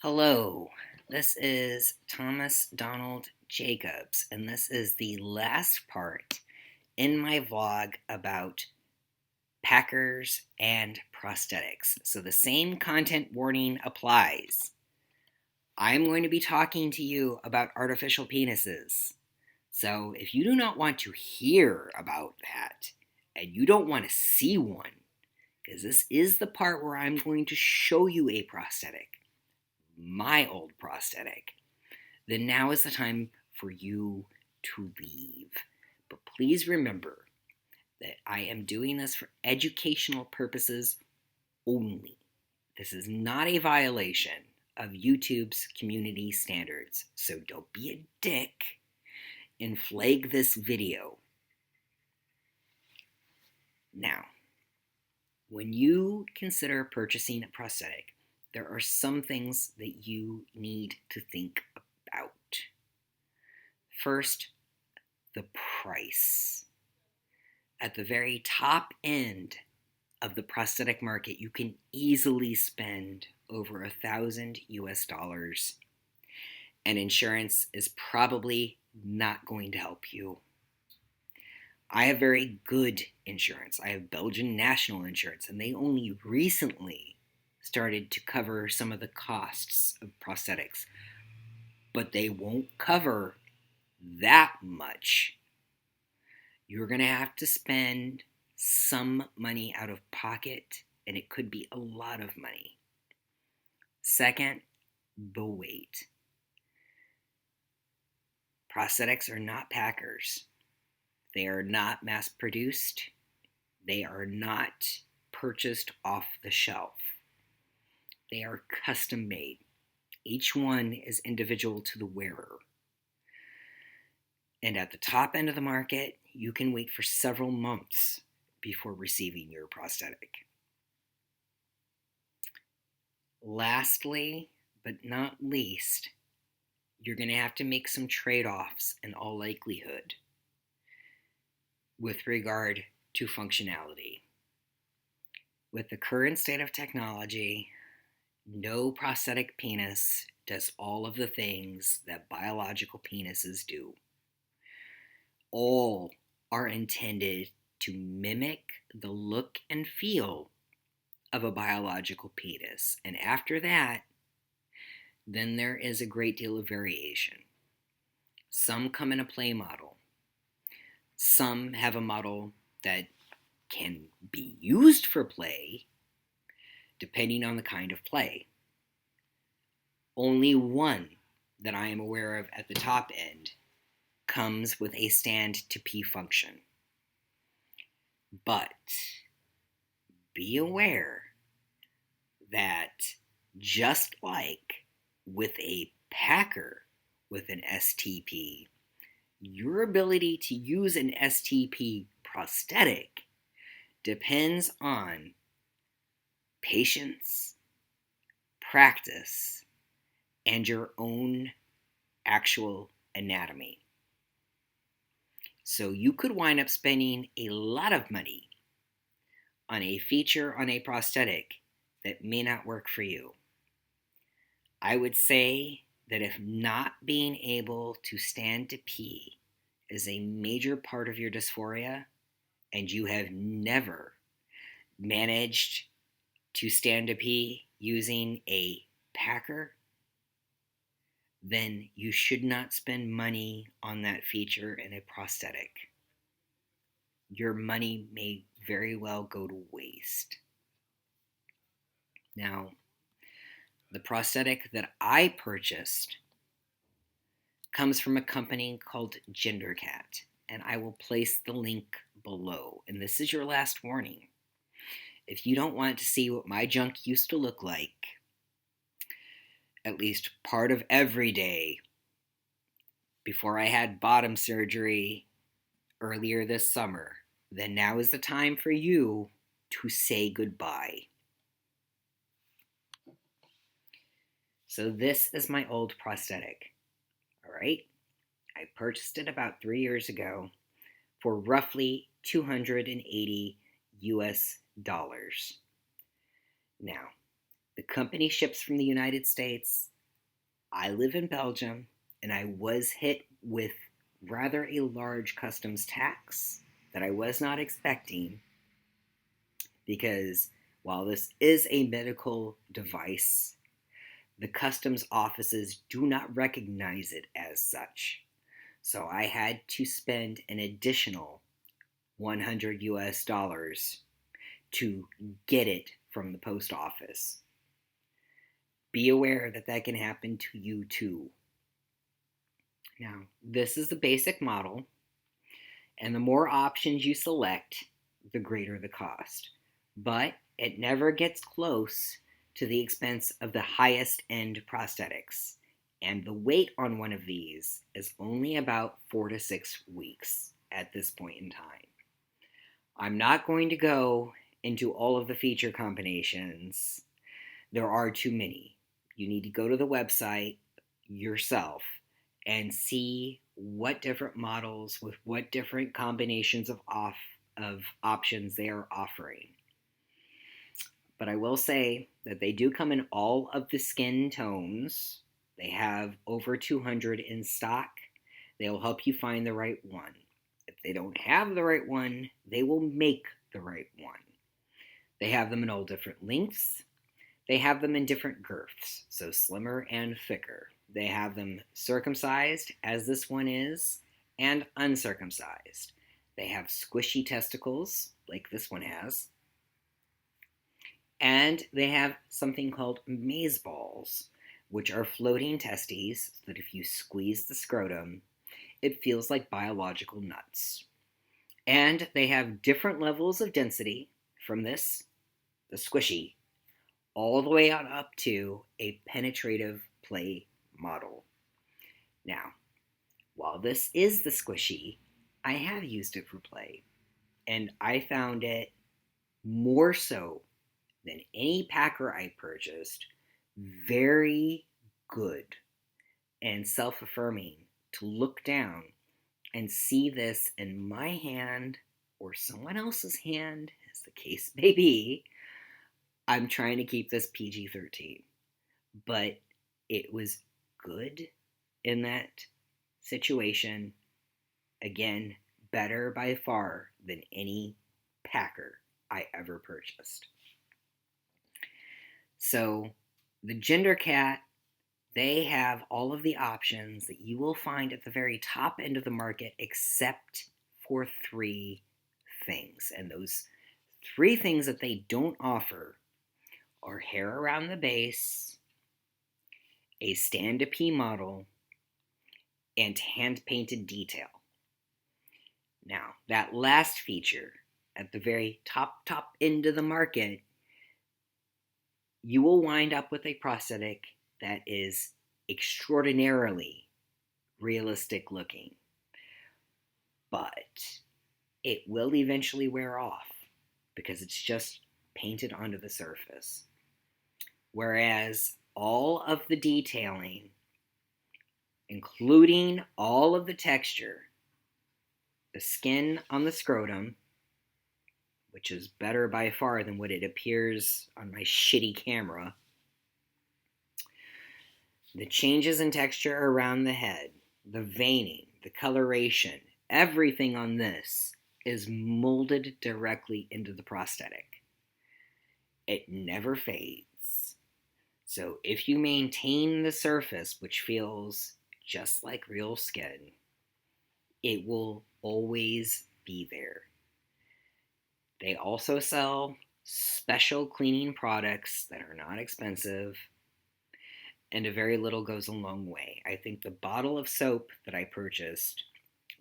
Hello, this is Thomas Donald Jacobs, and this is the last part in my vlog about packers and prosthetics. So the same content warning applies. I'm going to be talking to you about artificial penises. So if you do not want to hear about that, and you don't want to see one, because this is the part where I'm going to show you a prosthetic, my old prosthetic, then now is the time for you to leave. But please remember that I am doing this for educational purposes only. This is not a violation of YouTube's community standards, so don't be a dick and flag this video. Now, when you consider purchasing a prosthetic, there are some things that you need to think about. First, the price. At the very top end of the prosthetic market, you can easily spend over $1,000 US, and insurance is probably not going to help you. I have very good insurance. I have Belgian national insurance, and they only recently started to cover some of the costs of prosthetics, but they won't cover that much. You're going to have to spend some money out of pocket, and it could be a lot of money. Second, the weight. Prosthetics are not packers. They are not mass produced. They are not purchased off the shelf. They are custom made. Each one is individual to the wearer. And at the top end of the market, you can wait for several months before receiving your prosthetic. Lastly, but not least, you're going to have to make some trade-offs in all likelihood with regard to functionality. With the current state of technology, no prosthetic penis does all of the things that biological penises do. All are intended to mimic the look and feel of a biological penis. And after that, then there is a great deal of variation. Some come in a play model. Some have a model that can be used for play, depending on the kind of play. Only one that I am aware of at the top end comes with a stand to pee function. But be aware that just like with a packer with an STP, your ability to use an STP prosthetic depends on patience, practice, and your own actual anatomy. So you could wind up spending a lot of money on a feature on a prosthetic that may not work for you. I would say that if not being able to stand to pee is a major part of your dysphoria, and you have never managed to stand to pee using a packer, then you should not spend money on that feature in a prosthetic. Your money may very well go to waste. Now, the prosthetic that I purchased comes from a company called GenderCat, and I will place the link below. And this is your last warning. If you don't want to see what my junk used to look like, at least part of every day before I had bottom surgery earlier this summer, then now is the time for you to say goodbye. So this is my old prosthetic. All right, I purchased it about 3 years ago for roughly $280 US. Now, the company ships from the United States. I live in Belgium, and I was hit with rather a large customs tax that I was not expecting because while this is a medical device, the customs offices do not recognize it as such. So I had to spend an additional 100 US dollars to get it from the post office. Be aware that that can happen to you too. Now, this is the basic model, and the more options you select, the greater the cost. But it never gets close to the expense of the highest end prosthetics. And the wait on one of these is only about 4 to 6 weeks at this point in time. I'm not going to go into all of the feature combinations. There are too many. You need to go to the website yourself and see what different models with what different combinations of options they are offering. But I will say that they do come in all of the skin tones. They have over 200 in stock. They'll help you find the right one. If they don't have the right one, they will make the right one. They have them in all different lengths. They have them in different girths, so slimmer and thicker. They have them circumcised, as this one is, and uncircumcised. They have squishy testicles, like this one has. And they have something called maze balls, which are floating testes, so that if you squeeze the scrotum, it feels like biological nuts. And they have different levels of density from this, the squishy, all the way on up to a penetrative play model. Now, while this is the squishy, I have used it for play, and I found it more so than any packer I purchased very good and self-affirming to look down and see this in my hand or someone else's hand, as the case may be. I'm trying to keep this PG-13, but it was good in that situation. Again, better by far than any packer I ever purchased. So the Gender Cat, they have all of the options that you will find at the very top end of the market except for 3 things. And those 3 things that they don't offer are hair around the base, a stand-to-pee model, and hand-painted detail. Now, that last feature at the very top end of the market, you will wind up with a prosthetic that is extraordinarily realistic looking. But it will eventually wear off because it's just painted onto the surface. Whereas all of the detailing, including all of the texture, the skin on the scrotum, which is better by far than what it appears on my shitty camera, the changes in texture around the head, the veining, the coloration, everything on this is molded directly into the prosthetic. It never fades. So if you maintain the surface, which feels just like real skin, it will always be there. They also sell special cleaning products that are not expensive, and a very little goes a long way. I think the bottle of soap that I purchased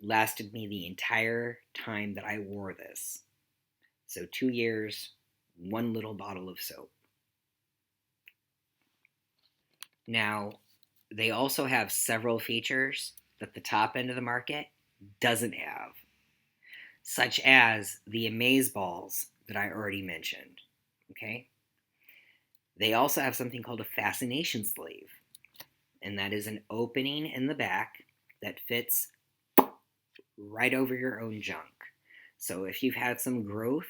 lasted me the entire time that I wore this. So 2 years, 1 little bottle of soap. Now, they also have several features that the top end of the market doesn't have, such as the amaze balls that I already mentioned. Okay? They also have something called a Fascination Sleeve, and that is an opening in the back that fits right over your own junk. So if you've had some growth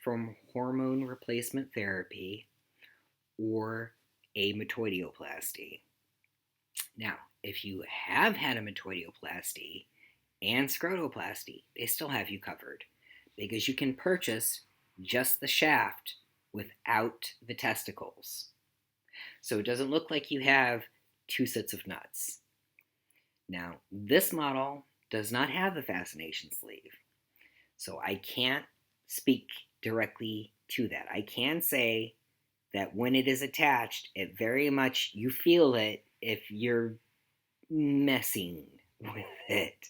from hormone replacement therapy or a metoidioplasty, Now, if you have had a metoidioplasty and scrotoplasty, they still have you covered because you can purchase just the shaft without the testicles. So it doesn't look like you have two sets of nuts. Now, this model does not have the fascination sleeve, so I can't speak directly to that. I can say that when it is attached, it very much, you feel it if you're messing with it.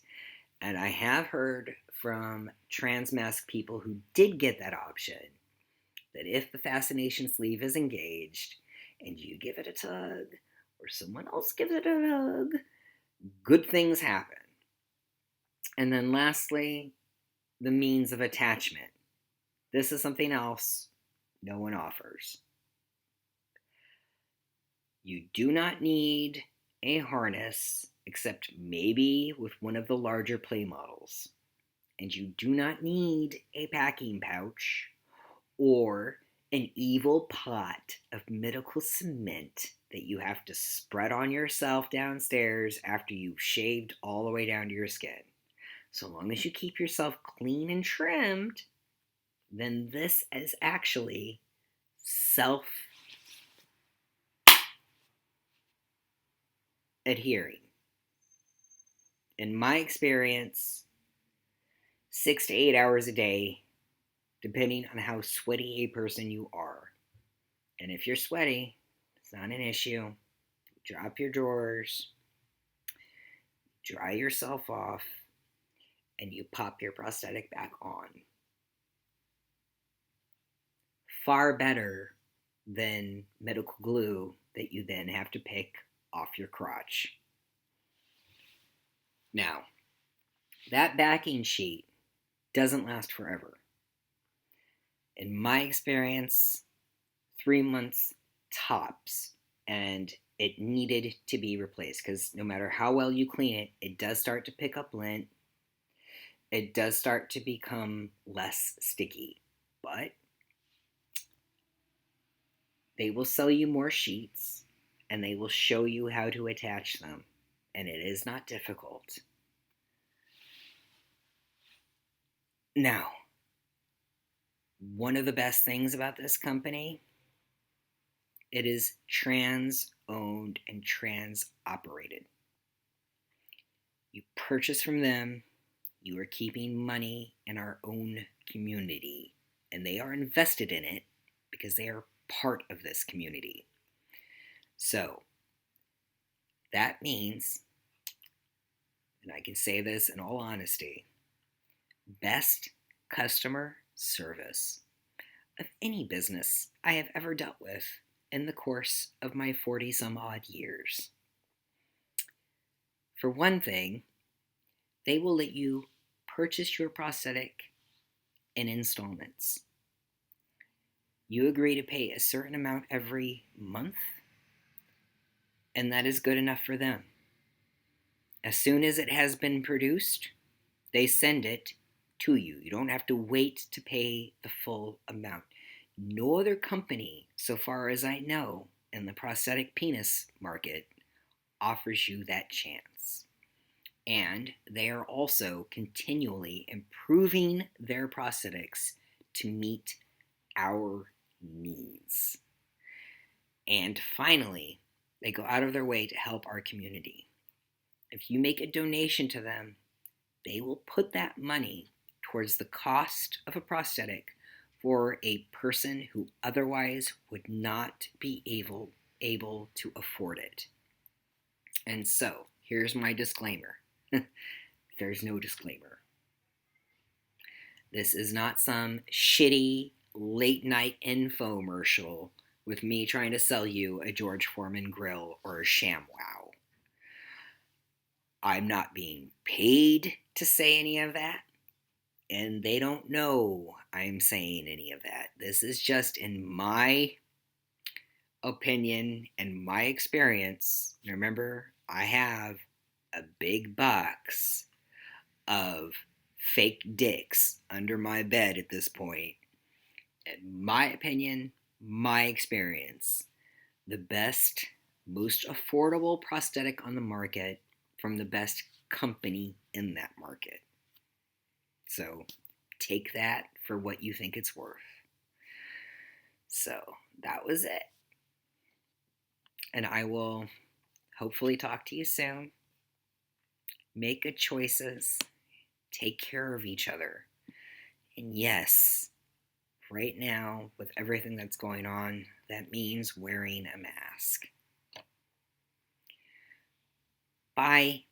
And I have heard from transmasc people who did get that option that if the fascination sleeve is engaged and you give it a tug or someone else gives it a tug, good things happen. And then lastly, the means of attachment. This is something else no one offers. You do not need a harness except maybe with one of the larger play models. And you do not need a packing pouch or an evil pot of medical cement that you have to spread on yourself downstairs after you've shaved all the way down to your skin. So long as you keep yourself clean and trimmed, then this is actually self-adhering. In my experience, 6 to 8 hours a day, depending on how sweaty a person you are. And if you're sweaty, it's not an issue. Drop your drawers, dry yourself off, and you pop your prosthetic back on. Far better than medical glue that you then have to pick off your crotch. Now, that backing sheet doesn't last forever. In my experience, 3 months tops, and it needed to be replaced because no matter how well you clean it, it does start to pick up lint. It does start to become less sticky, but they will sell you more sheets and they will show you how to attach them, and it is not difficult. Now, one of the best things about this company, it is trans-owned and trans-operated. You purchase from them, you are keeping money in our own community, and they are invested in it because they are part of this community. So, that means, and I can say this in all honesty, best customer service of any business I have ever dealt with in the course of my 40-some-odd years. For one thing, they will let you purchase your prosthetic in installments. You agree to pay a certain amount every month, and that is good enough for them. As soon as it has been produced, they send it to you. You don't have to wait to pay the full amount. No other company, so far as I know, in the prosthetic penis market offers you that chance. And they are also continually improving their prosthetics to meet our needs. And finally, they go out of their way to help our community. If you make a donation to them, they will put that money towards the cost of a prosthetic for a person who otherwise would not be able to afford it. And so, here's my disclaimer. There's no disclaimer. This is not some shitty late night infomercial with me trying to sell you a George Foreman grill or a ShamWow. I'm not being paid to say any of that, and they don't know I'm saying any of that. This is just in my opinion and my experience. Remember, I have a big box of fake dicks under my bed at this point. In my opinion, my experience, the best most affordable prosthetic on the market from the best company in that market. So take that for what you think it's worth. So that was it. And I will hopefully talk to you soon. Make good choices. Take care of each other. And yes, right now, with everything that's going on, that means wearing a mask. Bye.